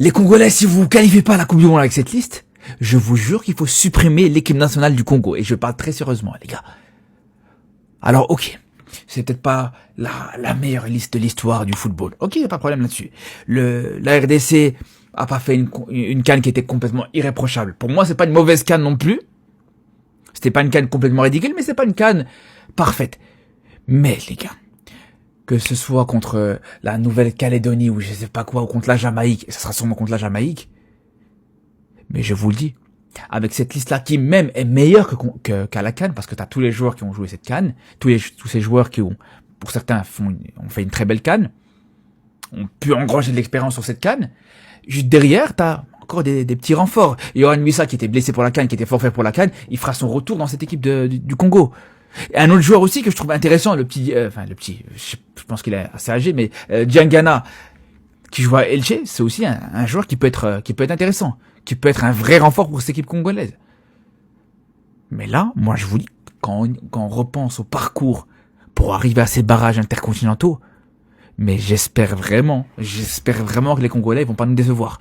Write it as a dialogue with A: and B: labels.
A: Les Congolais, si vous vous qualifiez pas à la Coupe du Monde avec cette liste, je vous jure qu'il faut supprimer l'équipe nationale du Congo. Et je parle très sérieusement, les gars. Alors, ok. C'est peut-être pas la meilleure liste de l'histoire du football. Ok, y a pas de problème là-dessus. La RDC a pas fait une CAN qui était complètement irréprochable. Pour moi, c'est pas une mauvaise CAN non plus. C'était pas une CAN complètement ridicule, mais c'est pas une CAN parfaite. Mais, les gars, que ce soit contre la Nouvelle-Calédonie ou je sais pas quoi, ou contre la Jamaïque, et ça sera sûrement contre la Jamaïque, mais je vous le dis, avec cette liste-là qui même est meilleure qu'à la CAN, parce que t'as tous les joueurs qui ont joué cette CAN, tous ces joueurs qui ont, pour certains, ont fait une très belle CAN, ont pu engranger de l'expérience sur cette CAN. Juste derrière, t'as encore des petits renforts. Yohan Wissa qui était blessé pour la CAN, qui était forfait pour la CAN, il fera son retour dans cette équipe du Congo. Et un autre joueur aussi que je trouve intéressant, je pense qu'il est assez âgé, mais Diangana, qui joue à Elche, c'est aussi un joueur qui peut être intéressant, qui peut être un vrai renfort pour cette équipe congolaise. Mais là, moi je vous dis, quand on repense au parcours pour arriver à ces barrages intercontinentaux, mais j'espère vraiment que les Congolais vont pas nous décevoir.